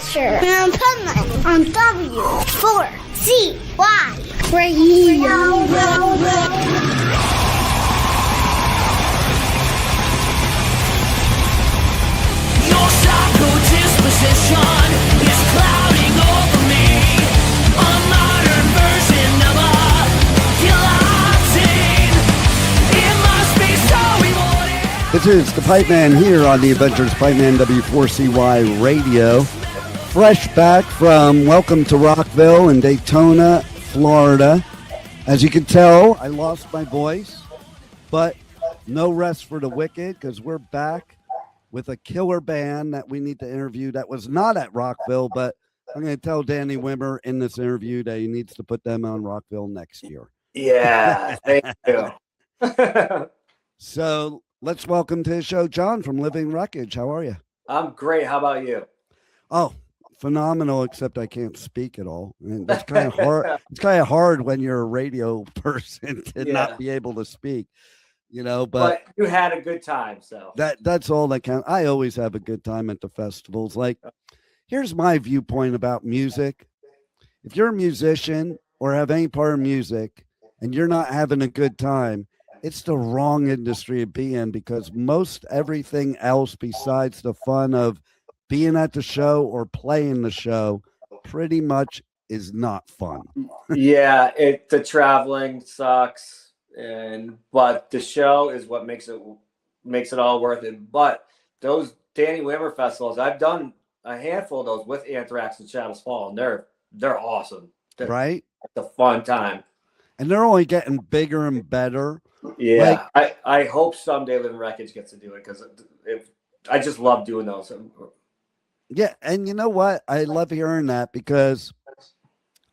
Adventure and Pipeman on W4CY Radio. Your psycho disposition is clouding over me. A modern version of a guillotine. It must be so rewarding. This is the Pipeman here on the Adventurous Pipeman W4CY Radio. Fresh back from Welcome to Rockville in Daytona, Florida. As you can tell, I lost my voice, but no rest for the wicked because we're back with a killer band that we need to interview that was not at Rockville, but I'm going to tell Danny Wimmer in this interview that he needs to put them on Rockville next year. Yeah, thank you. So let's welcome to the show John from Living Wreckage. How are you? I'm great. How about you? Oh, phenomenal, except I can't speak at all. And that's kind of hard. It's kind of hard when you're a radio person to not be able to speak, you know, but you had a good time. So that's all that counts. I always have a good time at the festivals. Like, here's my viewpoint about music. If you're a musician or have any part of music and you're not having a good time, it's the wrong industry to be in, because most everything else besides the fun of being at the show or playing the show pretty much is not fun. Yeah, the traveling sucks, but the show is what makes it all worth it. But those Danny Wimmer festivals, I've done a handful of those with Anthrax and Shadows Fall, and they're awesome. Right? It's a fun time. And they're only getting bigger and better. Yeah, I hope someday Living Wreckage gets to do it, because I just love doing those. Yeah, and you know what? I love hearing that, because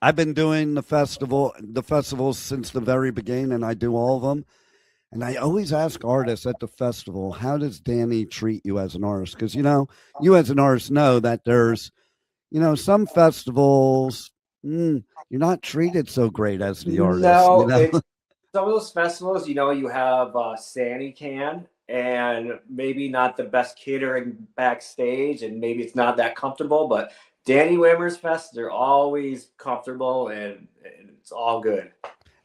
I've been doing the festivals since the very beginning, and I do all of them. And I always ask artists at the festival, how does Danny treat you as an artist? Because, you know, you as an artist know that there's, you know, some festivals, you're not treated so great as the artist. No, you know? Some of those festivals, you know, you have Sandy Can, and maybe not the best catering backstage, and maybe it's not that comfortable, but Danny Wimmer's fest, they're always comfortable, and it's all good.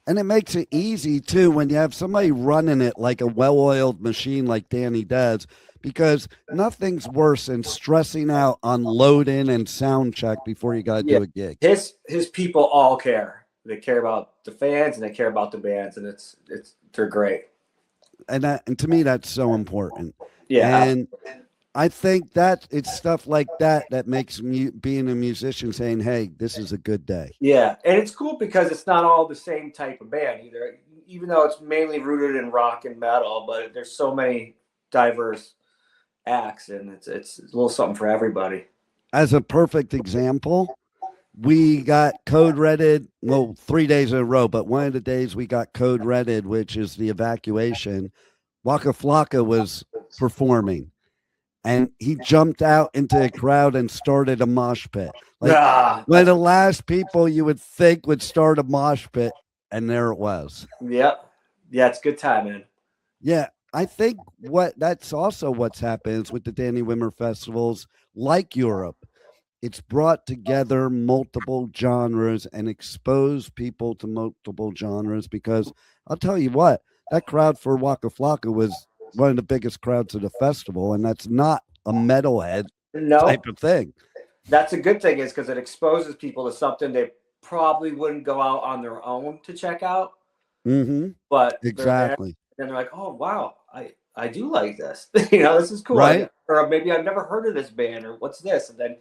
And it makes it easy too when you have somebody running it like a well-oiled machine like Danny does, because nothing's worse than stressing out on load in and sound check before you got to do a gig. His people all care. They care about the fans and they care about the bands, and they're great. And to me, that's so important. Yeah. And I think that it's stuff like that makes being a musician saying, hey, this is a good day. Yeah. And it's cool because it's not all the same type of band either, even though it's mainly rooted in rock and metal, but there's so many diverse acts, and it's a little something for everybody. As a perfect example, we got code redded, 3 days in a row, but one of the days we got code redded, which is the evacuation. Waka Flocka was performing, and he jumped out into the crowd and started a mosh pit. Like one of the last people you would think would start a mosh pit, and there it was. Yep. Yeah, it's good time, man. Yeah, I think that's also what's happened with the Danny Wimmer festivals, like Europe. It's brought together multiple genres and exposed people to multiple genres, because I'll tell you what, that crowd for Waka Flocka was one of the biggest crowds of the festival, and that's not a metalhead type of thing. That's a good thing, is because it exposes people to something they probably wouldn't go out on their own to check out. Mm-hmm. But exactly. And they're like, oh, wow, I do like this. You know, this is cool. Right? Or maybe I've never heard of this band, or what's this? And then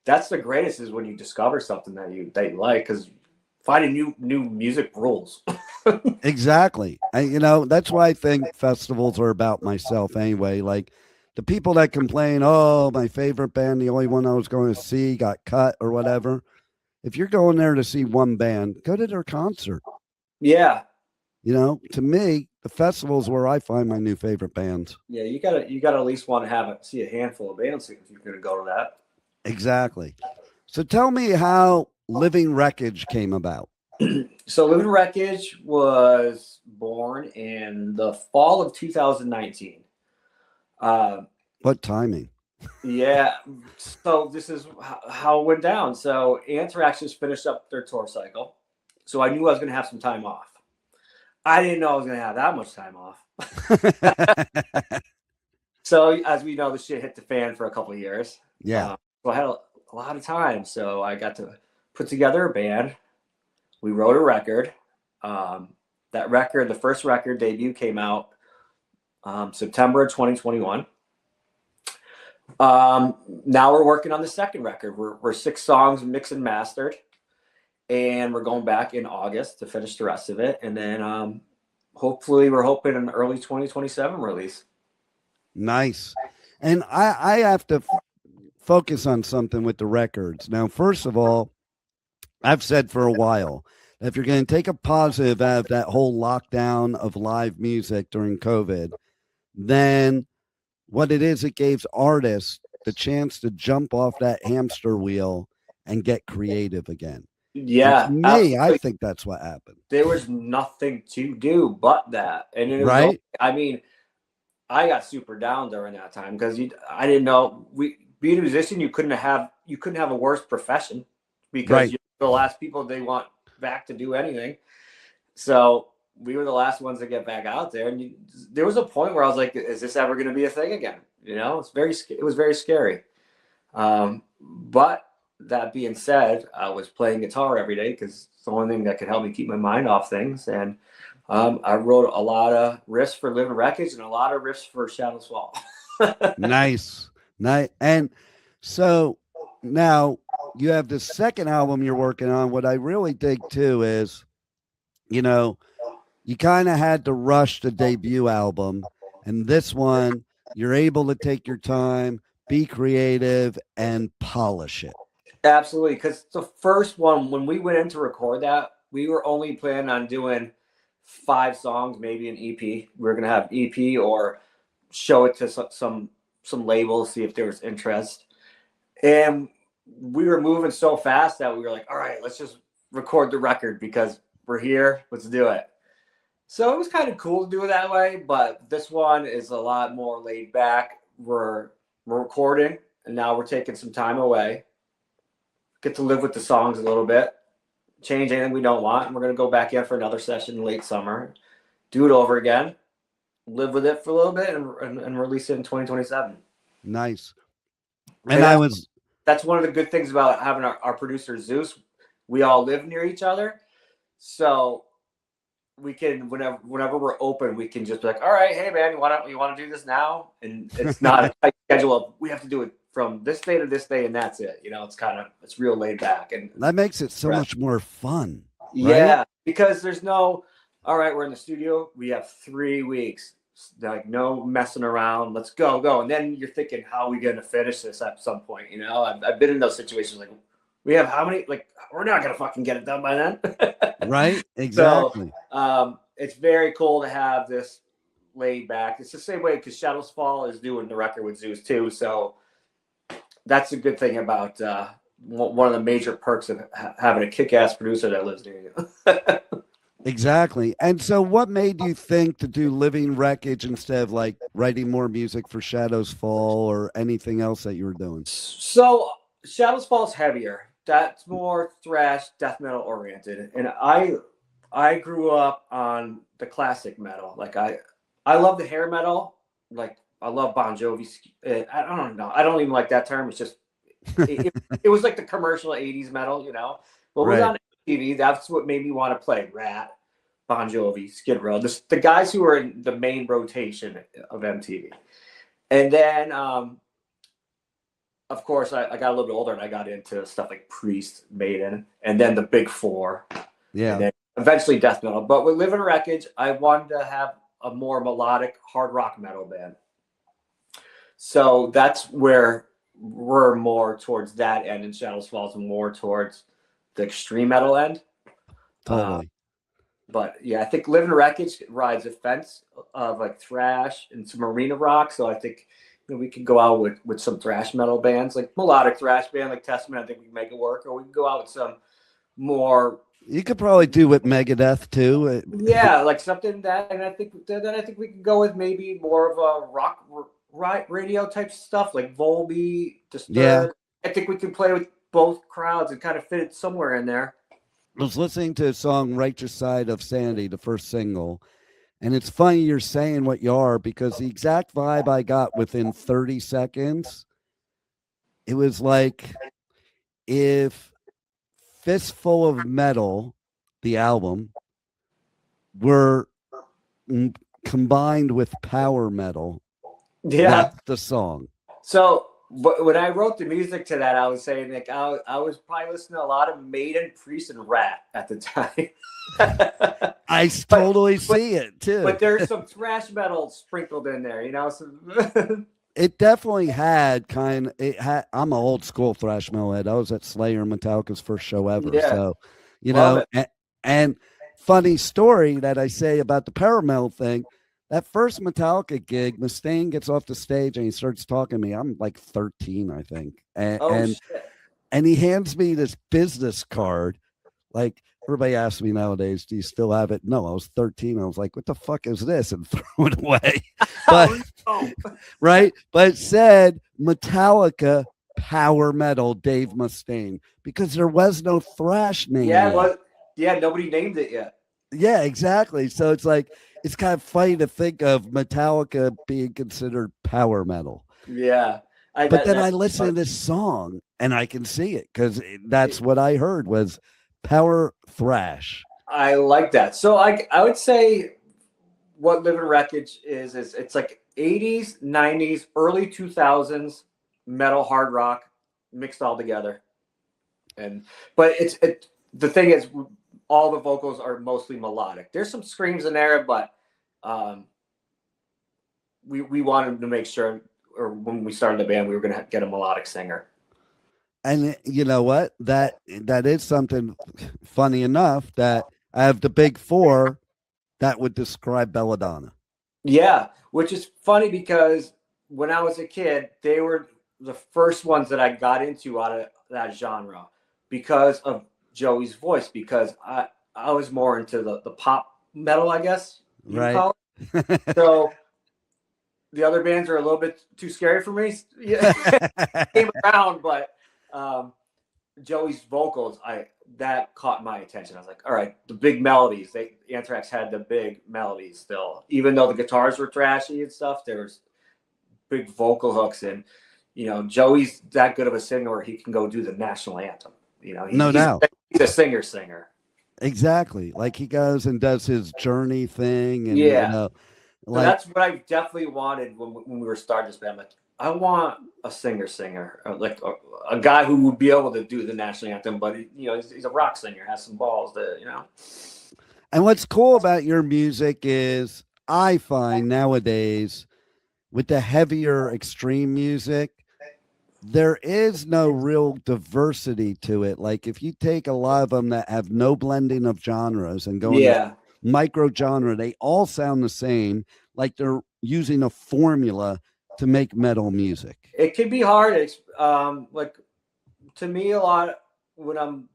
that's the greatest, is when you discover something that you like, because finding new music rules. Exactly. You know, that's why I think festivals are about myself anyway. Like the people that complain, oh, my favorite band, the only one I was going to see got cut or whatever. If you're going there to see one band, go to their concert. Yeah. You know, to me, the festival's where I find my new favorite bands. Yeah, you gotta at least want to see a handful of bands if you're gonna go to that. Exactly. So tell me how Living Wreckage came about. So Living Wreckage was born in the fall of 2019. What timing? Yeah. So this is how it went down. So Anthrax just finished up their tour cycle. So I knew I was going to have some time off. I didn't know I was going to have that much time off. So as we know, the shit hit the fan for a couple of years. Yeah. So I had a lot of time. So I got to put together a band. We wrote a record. That record, the first record debut came out September of 2021. Now we're working on the second record. We're 6 songs mixed and mastered. And we're going back in August to finish the rest of it. And then hopefully we're hoping an early 2027 release. Nice. And I have to focus on something with the records. Now, first of all, I've said for a while, that if you're going to take a positive out of that whole lockdown of live music during COVID, then what it is, it gives artists the chance to jump off that hamster wheel and get creative again. Yeah. And to me, I think that's what happened. There was nothing to do but that. And it was right? I mean, I got super down during that time because I didn't know being a musician, you couldn't have a worse profession because you're the last people they want back to do anything. So we were the last ones to get back out there, and there was a point where I was like, "Is this ever going to be a thing again?" You know, it was very scary. But that being said, I was playing guitar every day because it's the only thing that could help me keep my mind off things, and I wrote a lot of riffs for Live in Wreckage and a lot of riffs for Shadows Fall. Nice. And so now you have the second album you're working on. What I really dig too is, you know, you kind of had to rush the debut album, and this one you're able to take your time, be creative, and polish it. Absolutely, because the first one, when we went in to record that, we were only planning on doing 5 songs, maybe an EP. We were gonna have EP or show it to some labels, see if there was interest. And we were moving so fast that we were like, all right, let's just record the record because we're here. Let's do it. So it was kind of cool to do it that way, but this one is a lot more laid back. We're recording, and now we're taking some time away. Get to live with the songs a little bit, change anything we don't want, and we're going to go back in for another session in late summer, do it over again, live with it for a little bit, and release it in 2027. Nice. And that's one of the good things about having our producer Zeuss. We all live near each other, so we can whenever we're open, we can just be like, all right, hey man, you want to do this now? And it's not a tight schedule of we have to do it from this day to this day and that's it. You know, it's real laid back, and that makes it so much more fun. Right? Yeah, because there's no, all right, we're in the studio, we have 3 weeks, like no messing around, let's go. And then you're thinking, how are we going to finish this at some point? You know, I've been in those situations like, we have how many, like, we're not going to fucking get it done by then. Right, exactly. So it's very cool to have this laid back. It's the same way because Shadows Fall is doing the record with Zeuss too. So that's a good thing about one of the major perks of having a kick-ass producer that lives near you. Exactly. And so what made you think to do Living Wreckage instead of like writing more music for Shadows Fall or anything else that you were doing? So Shadows Fall is heavier. That's more thrash, death metal oriented. And I grew up on the classic metal. Like I love the hair metal. Like I love Bon Jovi. I don't know. I don't even like that term. It's just it was like the commercial 80s metal, you know. What was on MTV, that's what made me want to play Rat, Bon Jovi, Skid Row. The guys who were in the main rotation of MTV. And then of course, I got a little bit older and I got into stuff like Priest, Maiden, and then the Big Four. Yeah. And then eventually death metal. But with Live in Wreckage, I wanted to have a more melodic hard rock metal band. So that's where we're more towards that end, and Shadows Falls more towards the extreme metal end. Totally. But yeah, I think Live in Wreckage rides a fence of like thrash and some arena rock. So I think we could go out with some thrash metal bands, like melodic thrash band like Testament. I think we can make it work, or we can go out with some more. You could probably do with Megadeth too. Yeah, like something that, and I think we can go with maybe more of a radio type stuff like Volbeat, Disturbed. Yeah. I think we can play with both crowds and kind of fit it somewhere in there. I was listening to a song, Righteous Side of Sanity, the first single. And it's funny you're saying what you are, because the exact vibe I got within 30 seconds, it was like if Fistful of Metal, the album, were combined with power metal. Yeah. That's the song. So when I wrote the music to that, I was saying like I was probably listening to a lot of Maiden, Priest, and Rat at the time. I totally see it too. But there's some thrash metal sprinkled in there, you know. It definitely had I'm an old school thrash metal head. I was at Slayer and Metallica's first show ever. Yeah. So, you know, and funny story that I say about the power metal thing. That first Metallica gig, Mustaine gets off the stage and he starts talking to me. I'm like 13, I think. And he hands me this business card. Like, everybody asks me nowadays, do you still have it? No, I was 13. I was like, what the fuck is this? And throw it away. But right. But it said Metallica power metal Dave Mustaine, because there was no thrash name. Yeah, nobody named it yet. Yeah, exactly. So it's like, it's kind of funny to think of Metallica being considered power metal. Yeah. But then I listen to this song and I can see it, because that's what I heard was power thrash. I like that. So I would say what Live in Wreckage is it's like 80s, 90s, early 2000s metal, hard rock mixed all together. But the thing is, all the vocals are mostly melodic. There's some screams in there, but we wanted to make sure, or when we started the band, we were going to get a melodic singer. And you know what? That is something funny enough, that I have the big four that would describe Belladonna. Yeah, which is funny because when I was a kid, they were the first ones that I got into out of that genre because of Joey's voice, because I was more into the pop metal, I guess you right. call it. So the other bands are a little bit too scary for me. Yeah, came around, but Joey's vocals, that caught my attention. I was like, all right, the big melodies. Anthrax had the big melodies still, even though the guitars were trashy and stuff. There was big vocal hooks, and you know, Joey's that good of a singer where he can go do the national anthem. You know, no doubt, he's a singer. Exactly, like he goes and does his Journey thing, and yeah, you know, like, so that's what I definitely wanted when we were starting this band. Like, I want a singer, like a guy who would be able to do the national anthem, but you know, he's a rock singer, has some balls to, you know. And what's cool about your music is, I find nowadays with the heavier extreme music, there is no real diversity to it. Like if you take a lot of them that have no blending of genres and go into micro genre, they all sound the same, like they're using a formula to make metal music. It can be hard. It's like, to me, a lot when I'm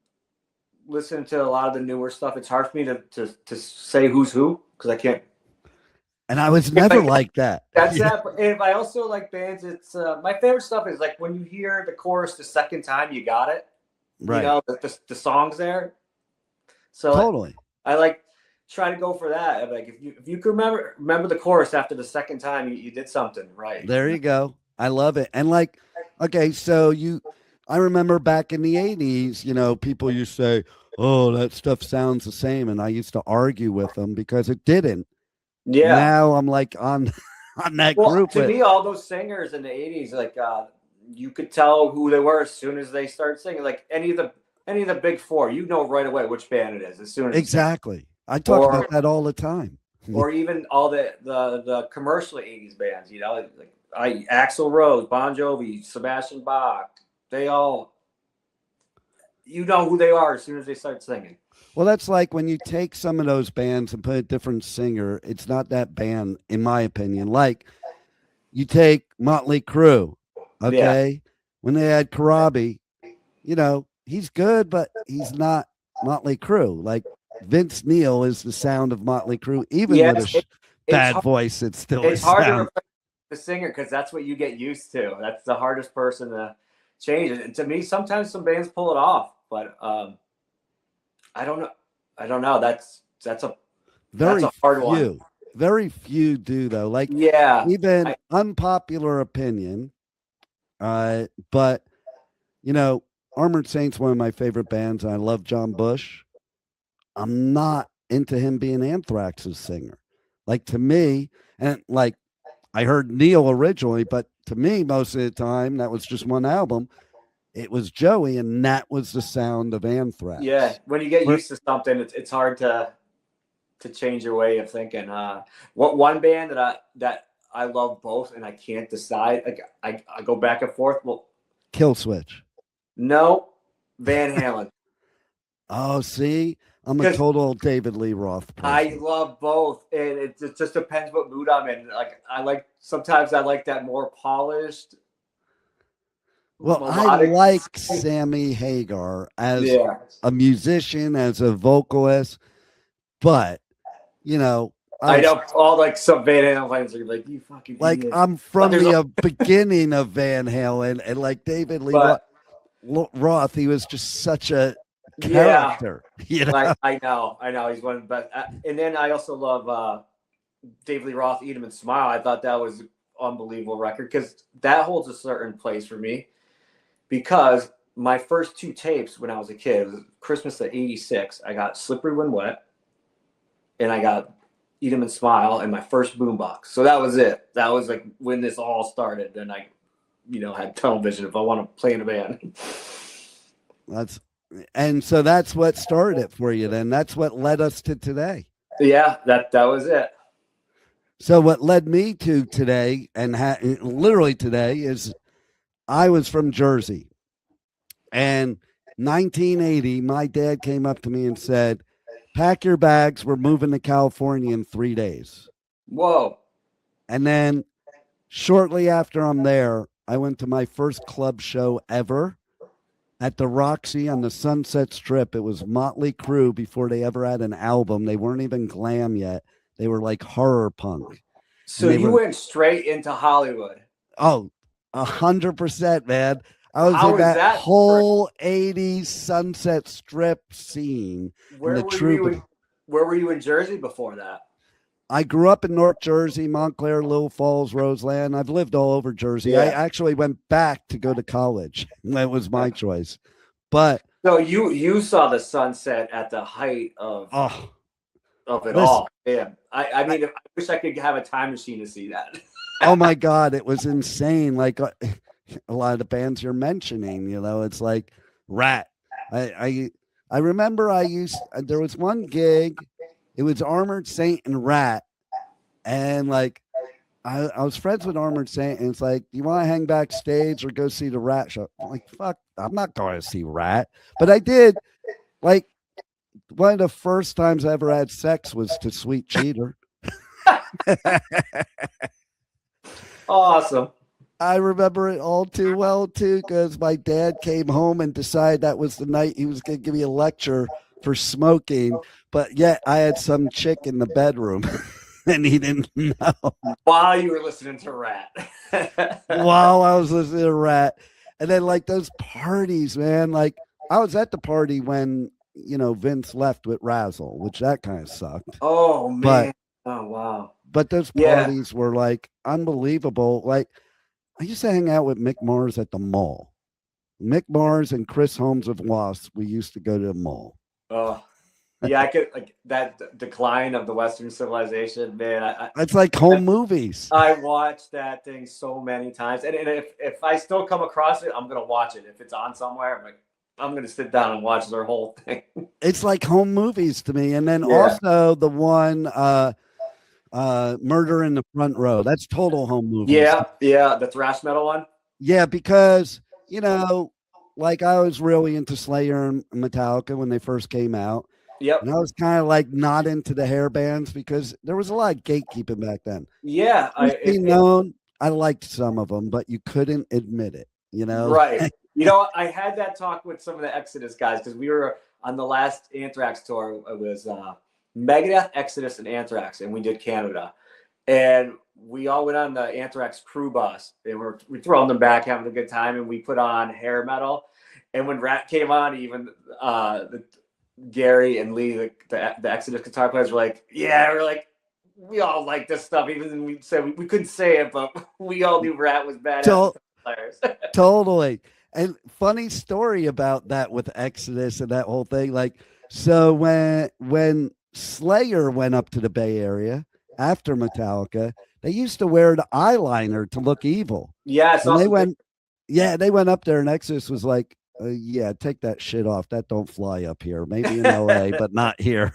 listening to a lot of the newer stuff, it's hard for me to say who's who, because I can't. And I was never like that. That's that. And I also like bands. It's my favorite stuff is like when you hear the chorus the second time, you got it. Right. You know, the song's there. So totally. I like try to go for that. Like if you can remember the chorus after the second time, you did something right. There you go. I love it. And like, okay, so I remember back in the 80s, you know, people used to say, oh, that stuff sounds the same. And I used to argue with them because it didn't. Yeah. Now I'm like on that group. To me, all those singers in the 80s, like you could tell who they were as soon as they started singing. Like any of the big four, you know right away which band it is as soon as exactly. I talk about that all the time. Or even all the commercial 80s bands, you know, like Axl Rose, Bon Jovi, Sebastian Bach, they all, you know who they are as soon as they start singing. Well, that's like when you take some of those bands and put a different singer, it's not that band, in my opinion. Like you take Motley Crue, okay? Yeah. When they had Karabi, you know, he's good, but he's not Motley Crue. Like Vince Neil is the sound of Motley Crue, even with a bad voice. It's still it's hard to replace the singer, because that's what you get used to. That's the hardest person to change it. And to me, sometimes some bands pull it off, but I don't know. I don't know. That's a hard one. Very few do though. Like even unpopular opinion. But you know, Armored Saint's one of my favorite bands, and I love John Bush. I'm not into him being Anthrax's singer. Like to me, and like I heard Neil originally, but to me, most of the time, that was just one album. It was Joey, and that was the sound of Anthrax. Yeah, when you get used to something, it's hard to change your way of thinking. What one band that I love both, and I can't decide. Like I go back and forth. Well, Kill Switch. No, Van Halen. Oh, see, I'm a total David Lee Roth person. I love both, and it just depends what mood I'm in. Like sometimes I like that more polished. Well, melodic. I like Sammy Hagar as a musician, as a vocalist, but you know, I know all like some Van Halen fans are like, you fucking like idiot. I'm from the beginning of Van Halen, and like David Lee Roth, he was just such a character. You know? Like, I know he's one of the best. And then I also love David Lee Roth, Eat 'Em and Smile. I thought that was an unbelievable record because that holds a certain place for me. Because my first two tapes when I was a kid, it was Christmas of '86. I got Slippery When Wet, and I got Eat 'Em and Smile in my first boombox. So that was it. That was like when this all started. Then I, had tunnel vision if I want to play in a band. So that's what started it for you. Then that's what led us to today. Yeah, that was it. So what led me to today, and literally today, is I was from Jersey, and 1980, my dad came up to me and said, "Pack your bags. We're moving to California in 3 days." Whoa! And then shortly after I'm there, I went to my first club show ever at the Roxy on the Sunset Strip. It was Motley Crue before they ever had an album. They weren't even glam yet. They were like horror punk. So you went straight into Hollywood. Oh, 100%, man. I was in that whole 80s Sunset Strip scene. Where were you in Jersey before that? I grew up in North Jersey, Montclair, Little Falls, Roseland. I've lived all over Jersey. Yeah. I actually went back to go to college. That was my choice. But so you saw the sunset at the height of it all. Yeah. I mean, I wish I could have a time machine to see that. Oh my God, it was insane. Like a lot of the bands you're mentioning, it's like Rat. I remember there was one gig. It was Armored Saint and Rat. And like, I was friends with Armored Saint, and it's like, you want to hang backstage or go see the Rat show? I'm like, fuck, I'm not going to see Rat. But I did. Like, one of the first times I ever had sex was to Sweet Cheater. Awesome. I remember it all too well, too, because my dad came home and decided that was the night he was going to give me a lecture for smoking. But yet I had some chick in the bedroom and he didn't know. While you were listening to Rat. While I was listening to Rat. And then like those parties, man, like I was at the party when, Vince left with Razzle, which that kind of sucked. Oh, man. Oh, wow. But those parties were like unbelievable. Like I used to hang out with Mick Mars at the mall. Mick Mars and Chris Holmes of Wasp, we used to go to the mall. Oh, yeah, I could like that decline of the Western civilization, man. It's like home movies. I watched that thing so many times, and if I still come across it, I'm gonna watch it. If it's on somewhere, I'm gonna sit down and watch their whole thing. It's like home movies to me, and then also the one Murder in the Front Row. That's total home movie. Yeah, the thrash metal one. Yeah, because like I was really into Slayer and Metallica when they first came out. Yep. And I was kind of like not into the hair bands because there was a lot of gatekeeping back then. Yeah. I liked some of them, but you couldn't admit it, Right. I had that talk with some of the Exodus guys because we were on the last Anthrax tour. It was Megadeth, Exodus, and Anthrax, and we did Canada. And we all went on the Anthrax crew bus, and we throwing them back, having a good time, and we put on hair metal. And when Rat came on, even Gary and Lee, the Exodus guitar players, were like, "Yeah," we're like, "We all like this stuff," even when we said we couldn't say it, but we all knew Rat was badass players. Totally. And funny story about that with Exodus and that whole thing. Like, so when Slayer went up to the Bay Area after Metallica, they used to wear the eyeliner to look evil. Yeah, and they went up there, and Exodus was like, yeah, take that shit off. That don't fly up here. Maybe in LA, but not here.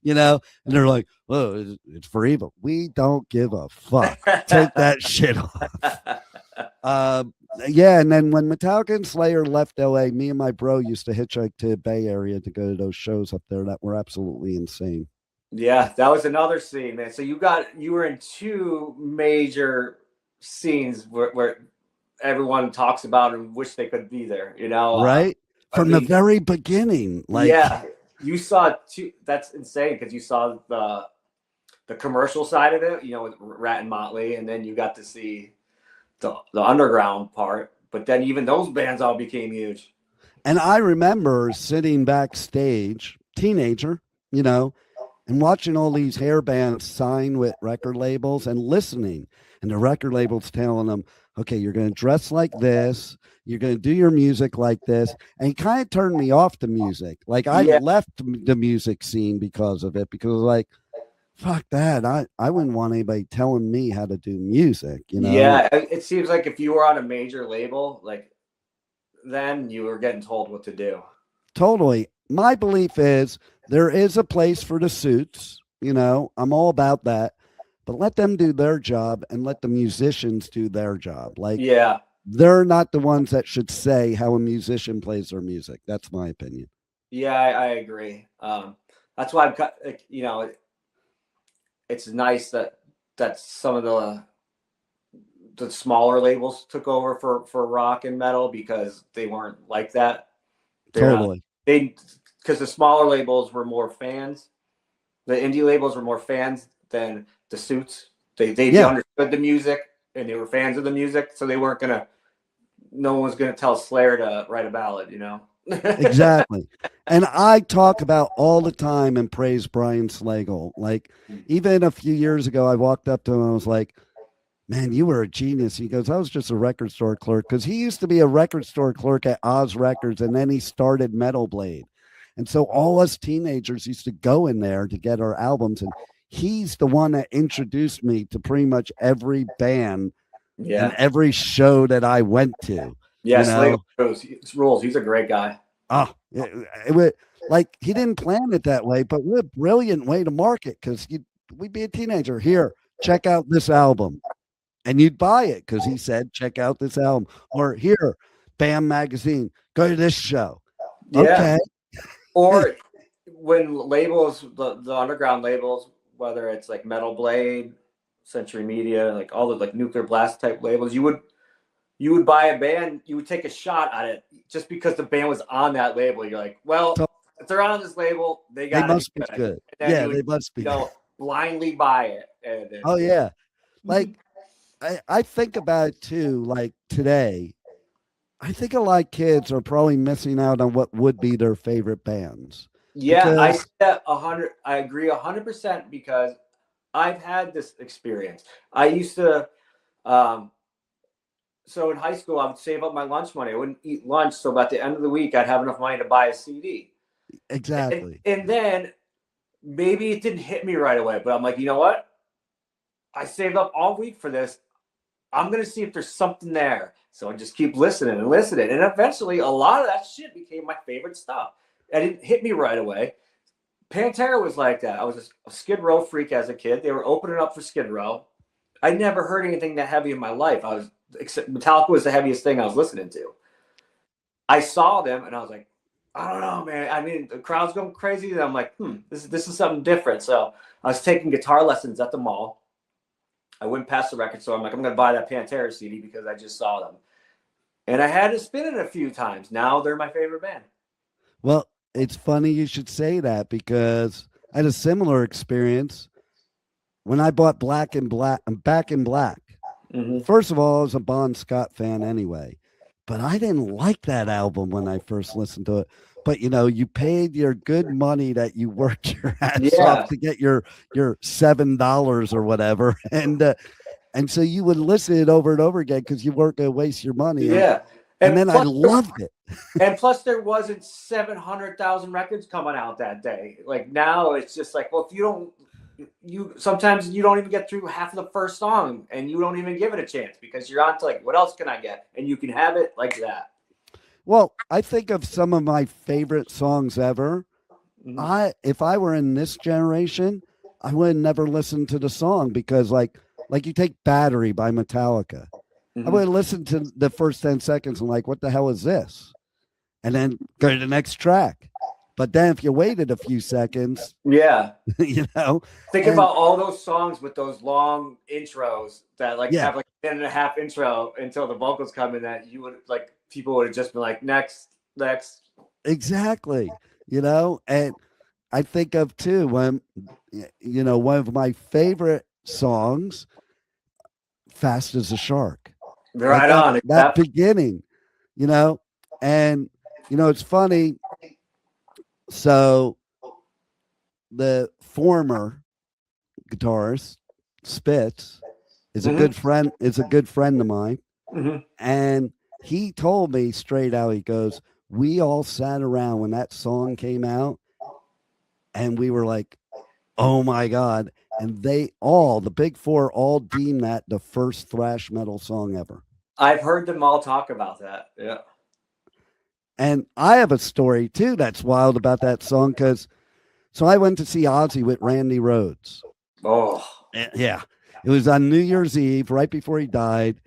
You know, and they're like, well, it's for evil. We don't give a fuck. Take that shit off. Yeah, and then when Metallica and Slayer left LA, me and my bro used to hitchhike to the Bay Area to go to those shows up there that were absolutely insane. Yeah, that was another scene, man. So you were in two major scenes where everyone talks about and wish they could be there, you know? Right? From the very beginning. Like, yeah, you saw two. That's insane, because you saw the commercial side of it, you know, with Rat and Motley, and then you got to see the underground part. But then even those bands all became huge. And I remember sitting backstage, teenager, you know, and watching all these hair bands sign with record labels and listening, and the record labels telling them, okay, you're going to dress like this, you're going to do your music like this. And it kind of turned me off the music. Like, I left the music scene because of it, because like, fuck that. I wouldn't want anybody telling me how to do music, you know? Yeah, it seems like if you were on a major label, like, then you were getting told what to do. Totally. My belief is there is a place for the suits, you know, I'm all about that, but let them do their job and let the musicians do their job. Like, yeah, they're not the ones that should say how a musician plays their music. That's my opinion. Yeah, I agree. That's why you know, it's nice that some of the smaller labels took over for rock and metal, because they weren't like that. Totally. Because the smaller labels were more fans. The indie labels were more fans than the suits. They understood the music, and they were fans of the music, so they weren't no one was gonna tell Slayer to write a ballad, you know. Exactly. And I talk about all the time and praise Brian Slagle. Like, even a few years ago, I walked up to him and I was like, man, you were a genius. He goes, I was just a record store clerk, because he used to be a record store clerk at Oz Records, and then he started Metal Blade. And so all us teenagers used to go in there to get our albums, and he's the one that introduced me to pretty much every band and every show that I went to. Yeah, Slagle rules. He's a great guy. Oh, it was like, he didn't plan it that way, but what a brilliant way to market, because we'd be a teenager. Here, check out this album. And you'd buy it because he said, check out this album. Or here, BAM magazine, go to this show. Yeah. Okay. Or when labels, the underground labels, whether it's like Metal Blade, Century Media, like all the like Nuclear Blast type labels, you would buy a band, you would take a shot at it just because the band was on that label. You're like, well, if they're on this label, they must be good. Yeah, they must be. Blindly buy it. Oh yeah, like I think about it too. Like today, I think a lot of kids are probably missing out on what would be their favorite bands. Yeah, I agree 100%, because I've had this experience. I used to, so in high school, I would save up my lunch money. I wouldn't eat lunch, so about the end of the week, I'd have enough money to buy a CD. Exactly. And then maybe it didn't hit me right away, but I'm like, you know what? I saved up all week for this. I'm going to see if there's something there. So I just keep listening. And eventually, a lot of that shit became my favorite stuff. And it hit me right away. Pantera was like that. I was a Skid Row freak as a kid. They were opening up for Skid Row. I never heard anything that heavy in my life. Except Metallica was the heaviest thing I was listening to. I saw them and I was like, I don't know, man. I mean, the crowd's going crazy. And I'm like, this is something different. So I was taking guitar lessons at the mall. I went past the record store. I'm like, I'm going to buy that Pantera CD because I just saw them. And I had to spin it a few times. Now they're my favorite band. when I bought Back in Black, Mhm. first of all, I was a Bon Scott fan anyway, but I didn't like that album when I first listened to it. But you paid your good money that you worked your ass off Yeah, to get your $7 or whatever, and so you would listen it over and over again because you weren't going to waste your money. yeah. And then I plus, loved it. and plus, there wasn't 700,000 records coming out that day. Like now, it's just like, well, if sometimes you don't even get through half of the first song, and you don't even give it a chance because you're on to like, what else can I get? And you can have it like that. Well, I think of some of my favorite songs ever. Mhm. If I were in this generation, I would never listen to the song because like you take Battery by Metallica. I Mhm. would listen to the first 10 seconds and like, what the hell is this? And then go to the next track. But then if you waited a few seconds, Yeah. Think Think and about all those songs with those long intros that like yeah, have like a 10.5 intro until the vocals come in, that you would like, people would have just been like, next. exactly. And I think of too when, one of my favorite songs, Fast as a Shark. Like Right on. that beginning, you know, and it's funny. So the former guitarist Spitz is a good friend. Is a good friend of mine, Mhm. and he told me straight out. He goes, "We all sat around when that song came out, and we were like, oh my god!" And the big four, all deemed that the first thrash metal song ever. I've heard them all talk about that. Yeah. And I have a story too that's wild about that song because so I went to see Ozzy with Randy Rhoads. Oh. Yeah. It was on New Year's Eve, right before he died.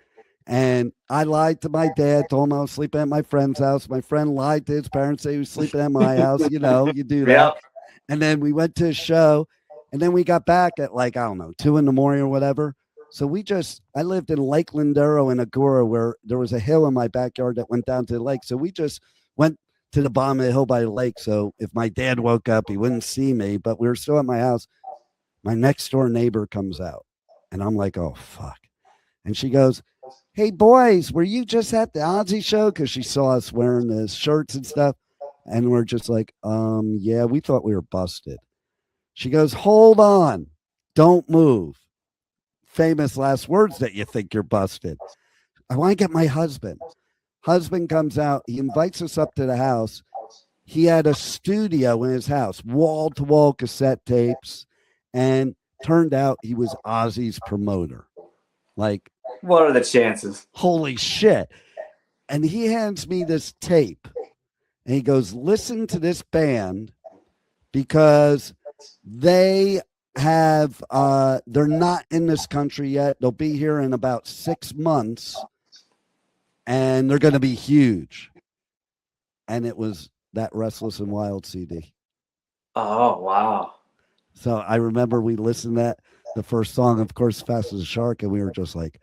And I lied to my dad, told him I was sleeping at my friend's house. My friend lied to his parents, say he was sleeping at my house. You do Yeah. that. And then we went to a show. And then we got back at like, I don't know, 2 a.m. or whatever. So I lived in Lake Lindero in Agora, where there was a hill in my backyard that went down to the lake. So we just went to the bottom of the hill by the lake. So if my dad woke up, he wouldn't see me, but we were still at my house. My next door neighbor comes out and I'm like, oh, fuck. And she goes, hey, boys, were you just at the Ozzy show? Because she saw us wearing the shirts and stuff. And we're just like, yeah, we thought we were busted. She goes, hold on. Don't move. Famous last words that you think you're busted. I want to get my husband. Husband comes out. He invites us up to the house. He had a studio in his house, wall to wall cassette tapes, and turned out he was Ozzy's promoter. Like, what are the chances? Holy shit. And he hands me this tape and he goes, listen to this band because they have they're not in this country yet. They'll be here in about 6 months and they're going to be huge. And it was that Restless and Wild CD. Oh, wow. So I remember we listened to that, the first song, of course, Fast as a Shark, and we were just like,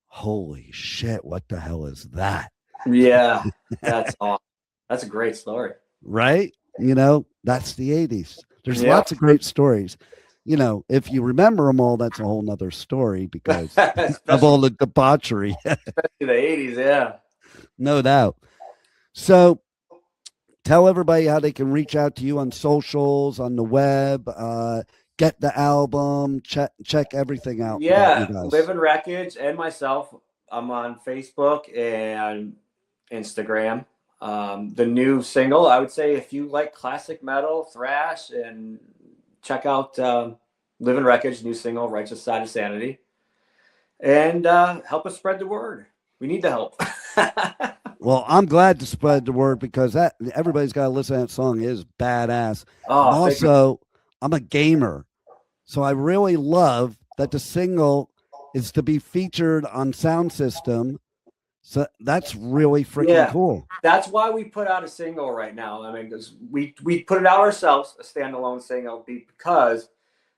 holy shit, what the hell is that? Yeah, that's awesome. That's a great story. Right? That's the 80s. There's lots of great stories. If you remember them all, that's a whole nother story because of all the debauchery. Especially the 80s, yeah. No doubt. So tell everybody how they can reach out to you on socials, on the web, get the album, check everything out. Yeah, Live in Wreckage and myself. I'm on Facebook and Instagram. The new single, I would say if you like classic metal, thrash, and check out Live in Wreckage, new single, Righteous Side of Sanity. And help us spread the word. We need the help. Well, I'm glad to spread the word because everybody's got to listen to that song. It is badass. Oh, I'm a gamer. So I really love that the single is to be featured on Sound System. So that's really freaking cool. That's why we put out a single right now. I mean, because we put it out ourselves, a standalone single, because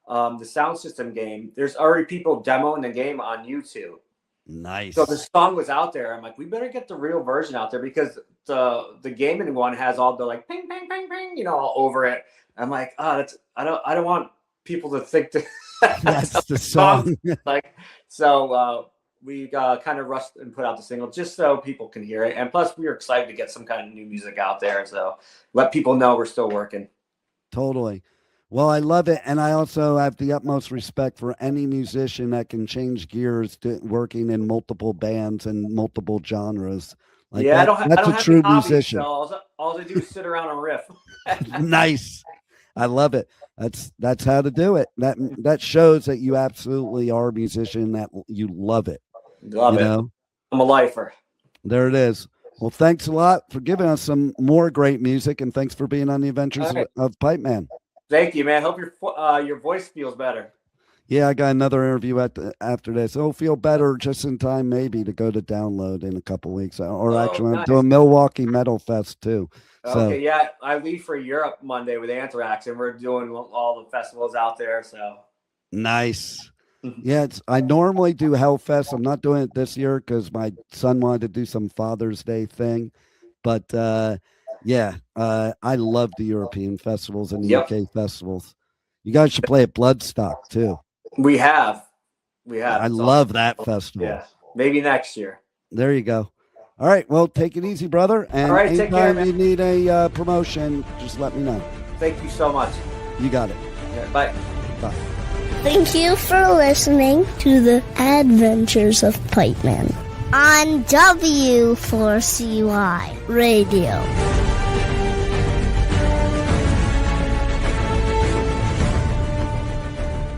the Sound System game, there's already people demoing the game on YouTube. Nice. So the song was out there. I'm like, we better get the real version out there because the gaming one has all the like ping, ping, ping, ping, all over it. I'm like, I don't want people to think that That's the song. We kind of rushed and put out the single just so people can hear it. And plus, we were excited to get some kind of new music out there. So let people know we're still working. Totally. Well, I love it. And I also have the utmost respect for any musician that can change gears to working in multiple bands and multiple genres. Like yeah, that's a true musician. So all I do is sit around and riff. Nice. I love it. That's how to do it. That shows that you absolutely are a musician, that you love it. Love it. I'm a lifer. There it is. Well, thanks a lot for giving us some more great music, and thanks for being on the Adventures of Pipeman. Thank you, man. Hope your voice feels better. Yeah, I got another interview after this. It'll feel better just in time, maybe, to go to download in a couple weeks. Or actually, nice. I'm doing Milwaukee Metal Fest too. Okay, yeah, I leave for Europe Monday with Anthrax, and we're doing all the festivals out there. So nice. Yeah, I normally do Hellfest. I'm not doing it this year because my son wanted to do some Father's Day thing. But I love the European festivals and the UK festivals. You guys should play at Bloodstock too. We have. I love that festival. Yeah, maybe next year. There you go. All right, well, take it easy, brother. And all right, take care, anytime you need a promotion, just let me know. Thank you so much. You got it. Yeah, bye. Bye. Thank you for listening to the Adventures of Pipeman on W4CY Radio.